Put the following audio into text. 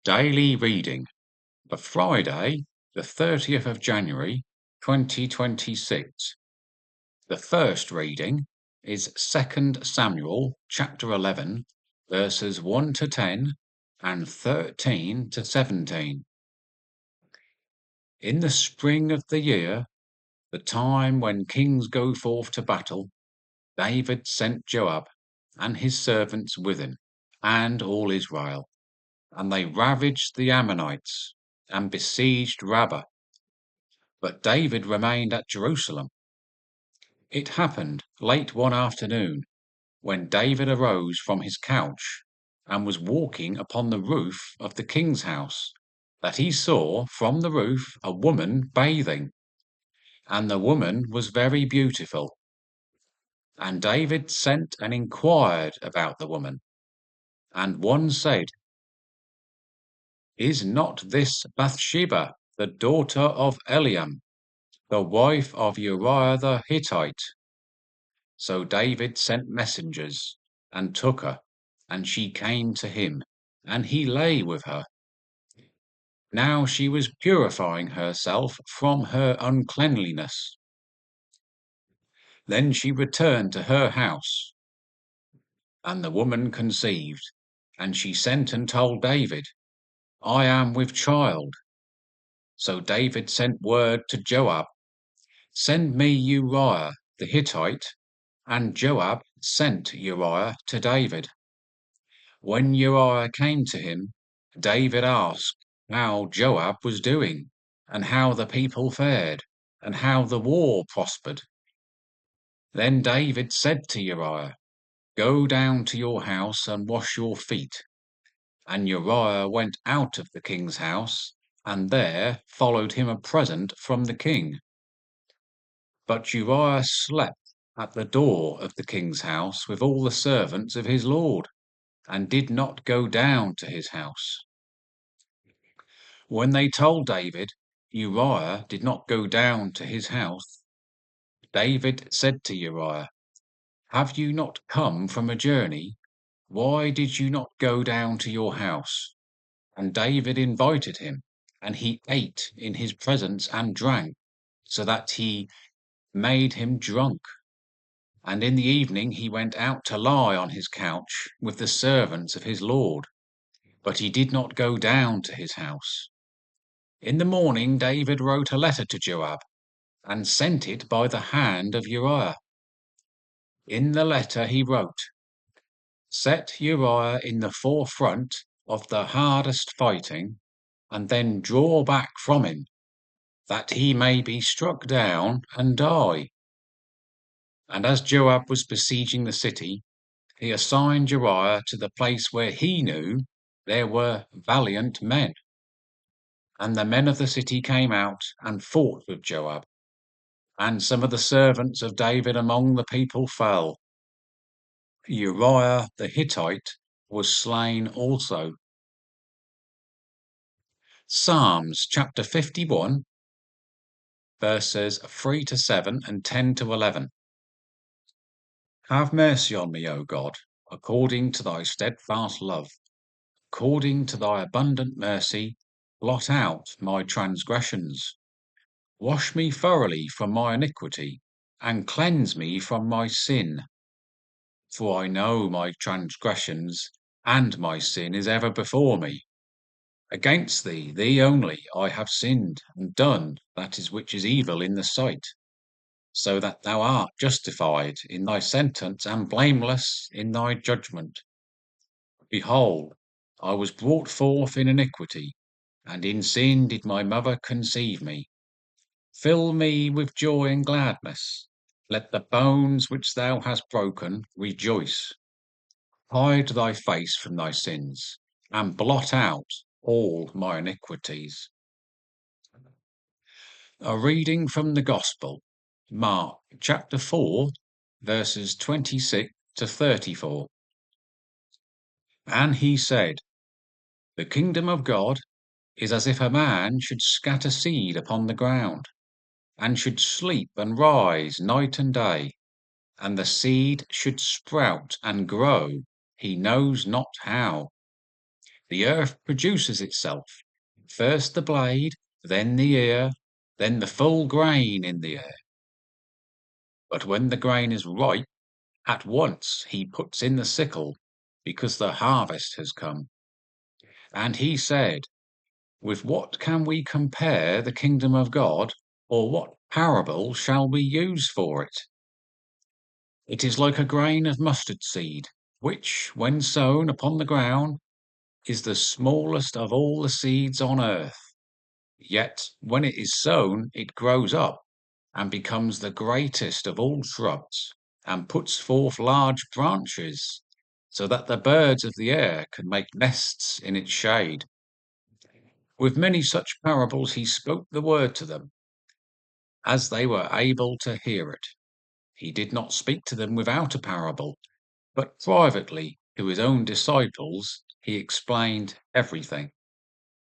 Daily reading for Friday, the 30th of January, 2026. The first reading is 2 Samuel chapter 11, verses 1 to 10 and 13 to 17. In the spring of the year, the time when kings go forth to battle, David sent Joab and his servants with him, and all Israel. And they ravaged the Ammonites and besieged Rabbah. But David remained at Jerusalem. It happened late one afternoon, when David arose from his couch and was walking upon the roof of the king's house, that he saw from the roof a woman bathing, and the woman was very beautiful. And David sent and inquired about the woman. And one said, "Is not this Bathsheba, the daughter of Eliam, the wife of Uriah the Hittite?" So David sent messengers, and took her, and she came to him, and he lay with her. Now she was purifying herself from her uncleanliness. Then she returned to her house, and the woman conceived, and she sent and told David, "I am with child." So David sent word to Joab, "Send me Uriah the Hittite." And Joab sent Uriah to David. When Uriah came to him, David asked how Joab was doing, and how the people fared, and how the war prospered. Then David said to Uriah, "Go down to your house and wash your feet." And Uriah went out of the king's house, and there followed him a present from the king. But Uriah slept at the door of the king's house with all the servants of his lord, and did not go down to his house. When they told David Uriah did not go down to his house, David said to Uriah, "Have you not come from a journey? Why did you not go down to your house?" And David invited him, and he ate in his presence and drank, so that he made him drunk. And in the evening he went out to lie on his couch with the servants of his lord, but he did not go down to his house. In the morning David wrote a letter to Joab, and sent it by the hand of Uriah. In the letter he wrote, "Set Uriah in the forefront of the hardest fighting, and then draw back from him, that he may be struck down and die." And as Joab was besieging the city, he assigned Uriah to the place where he knew there were valiant men. And the men of the city came out and fought with Joab, and some of the servants of David among the people fell. Uriah the Hittite was slain also. Psalms chapter 51, verses 3 to 7 and 10 to 11. Have mercy on me, O God, according to thy steadfast love. According to thy abundant mercy, blot out my transgressions. Wash me thoroughly from my iniquity, and cleanse me from my sin. For I know my transgressions, and my sin is ever before me. Against thee, thee only, I have sinned, and done that is which is evil in the sight, so that thou art justified in thy sentence, and blameless in thy judgment. Behold, I was brought forth in iniquity, and in sin did my mother conceive me. Fill me with joy and gladness. Let the bones which thou hast broken rejoice. Hide thy face from thy sins, and blot out all my iniquities. A reading from the Gospel, Mark chapter 4, verses 26 to 34. And he said, "The kingdom of God is as if a man should scatter seed upon the ground, and should sleep and rise night and day, and the seed should sprout and grow, he knows not how. The earth produces itself, first the blade, then the ear, then the full grain in the ear. But when the grain is ripe, at once he puts in the sickle, because the harvest has come. And he said, with what can we compare the kingdom of God, or what parable shall we use for it? It is like a grain of mustard seed, which, when sown upon the ground, is the smallest of all the seeds on earth. Yet when it is sown, it grows up and becomes the greatest of all shrubs, and puts forth large branches, so that the birds of the air can make nests in its shade. With many such parables he spoke the word to them, as they were able to hear it. He did not speak to them without a parable, but privately to his own disciples he explained everything.